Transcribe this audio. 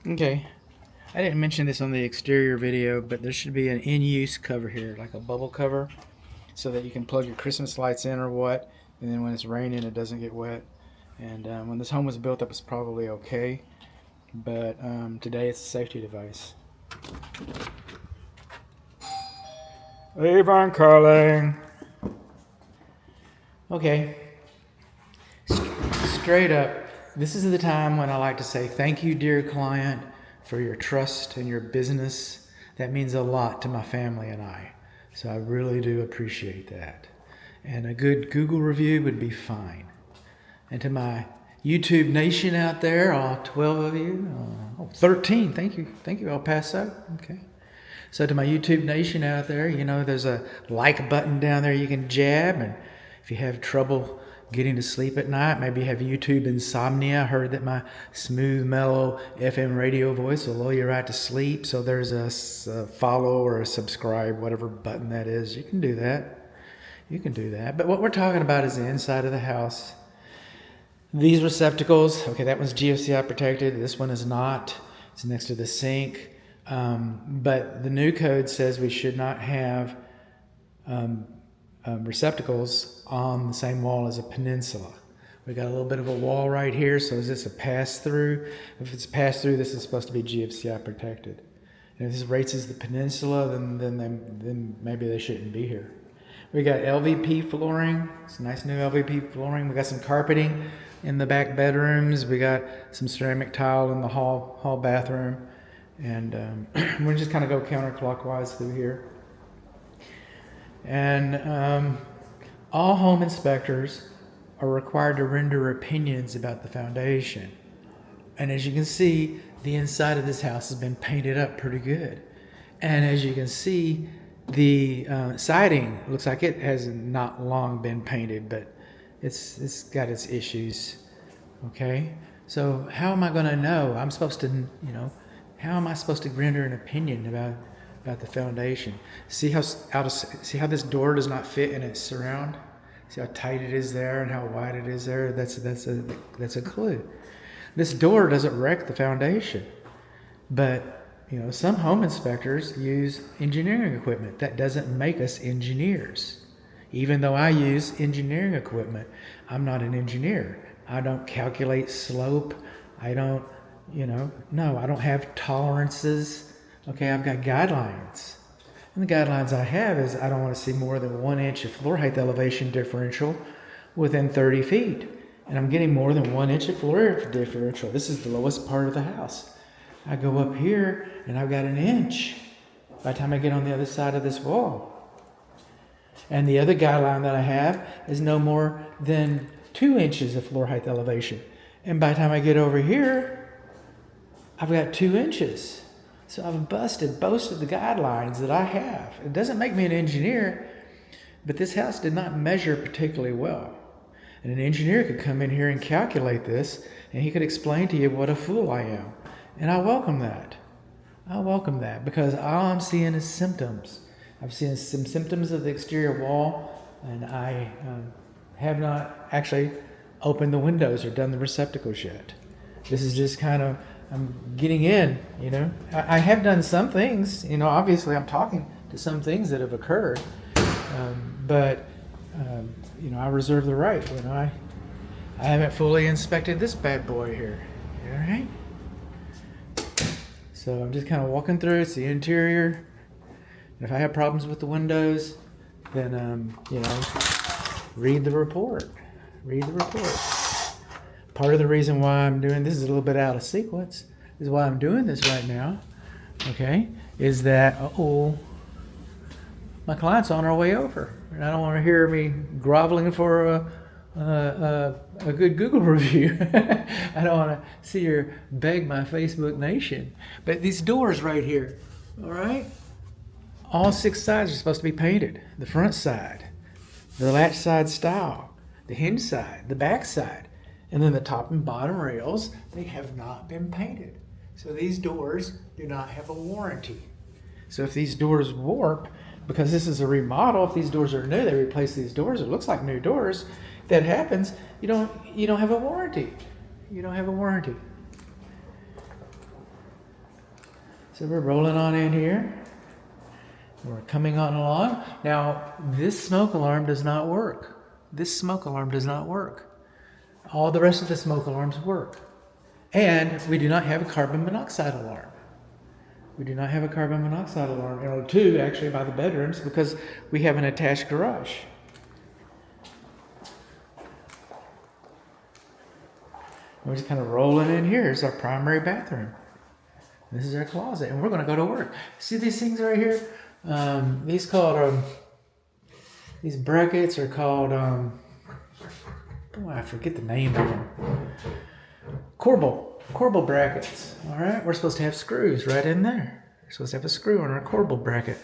Okay, I didn't mention this on the exterior video, but there should be an in-use cover here, like a bubble cover, so that you can plug your Christmas lights in or what, and then when it's raining it doesn't get wet. And when this home was built up, it's probably okay, but today it's a safety device. Avon calling. Okay, straight up, this is the time when I like to say thank you, dear client, for your trust and your business. That means a lot to my family and I. So I really do appreciate that. And a good Google review would be fine. And to my YouTube nation out there, all 12 of you, 13, thank you, El Paso. Okay. So to my YouTube nation out there, you know, there's a like button down there you can jab. And if you have trouble getting to sleep at night, maybe you have YouTube insomnia. I heard that my smooth, mellow FM radio voice will lull you right to sleep. So there's a follow or a subscribe, whatever button that is. You can do that. You can do that. But what we're talking about is the inside of the house. These receptacles, okay, that one's GFCI protected. This one is not. It's next to the sink. But the new code says we should not have receptacles on the same wall as a peninsula. We got a little bit of a wall right here, so is this a pass-through? If it's pass-through, this is supposed to be GFCI protected. And if this rates as the peninsula, then maybe they shouldn't be here. We got LVP flooring. It's nice new LVP flooring. We got some carpeting in the back bedrooms. We got some ceramic tile in the hall bathroom. And we'll just kind of go counterclockwise through here. And all home inspectors are required to render opinions about the foundation. And as you can see, the inside of this house has been painted up pretty good. And as you can see, the siding looks like it has not long been painted, but it's got its issues. Okay, so how am I going to know? I'm supposed to, you know, how am I supposed to render an opinion about the foundation? See how this door does not fit in its surround? See how tight it is there and how wide it is there? That's a clue. This door doesn't wreck the foundation, but you know, some home inspectors use engineering equipment. That doesn't make us engineers. Even though I use engineering equipment, I'm not an engineer. I don't calculate slope. I don't, no, I don't have tolerances. Okay, I've got guidelines. And the guidelines I have is I don't want to see more than 1 inch of floor height elevation differential within 30 feet. And I'm getting more than 1 inch of floor differential. This is the lowest part of the house. I go up here and I've got 1 inch by the time I get on the other side of this wall. And the other guideline that I have is no more than 2 inches of floor height elevation. And by the time I get over here, I've got 2 inches. So I've busted most of the guidelines that I have. It doesn't make me an engineer, but this house did not measure particularly well. And an engineer could come in here and calculate this, and he could explain to you what a fool I am. And I welcome that. I welcome that because all I'm seeing is symptoms. I've seen some symptoms of the exterior wall, and I have not actually opened the windows or done the receptacles yet. This is just kind of, I'm getting in, you know. I have done some things, you know, obviously I'm talking to some things that have occurred, but you know, I reserve the right. You know, I haven't fully inspected this bad boy here. All right? So I'm just kind of walking through. It's the interior. And if I have problems with the windows, then, you know, read the report. Read the report. Part of the reason why I'm doing this is a little bit out of sequence. This is why I'm doing this right now. Okay? Is that, my client's on our way over. And I don't want to hear me groveling for a good Google review. I don't want to see her beg my Facebook nation. But these doors right here, all right? All 6 sides are supposed to be painted. The front side, the latch side style, the hinge side, the back side, and then the top and bottom rails, they have not been painted. So these doors do not have a warranty. So if these doors warp, because this is a remodel, if these doors are new, they replace these doors, it looks like new doors. If that happens, you don't have a warranty. You don't have a warranty. So we're rolling on in here. We're coming on along. Now, this smoke alarm does not work. This smoke alarm does not work. All the rest of the smoke alarms work. And we do not have a carbon monoxide alarm. We do not have a carbon monoxide alarm. And two, actually, by the bedrooms, because we have an attached garage. We're just kind of rolling in here. Here's our primary bathroom. This is our closet, and we're going to go to work. See these things right here? These brackets are called, I forget the name of them. Corbel brackets. All right, we're supposed to have screws right in there. We're supposed to have a screw on our corbel bracket.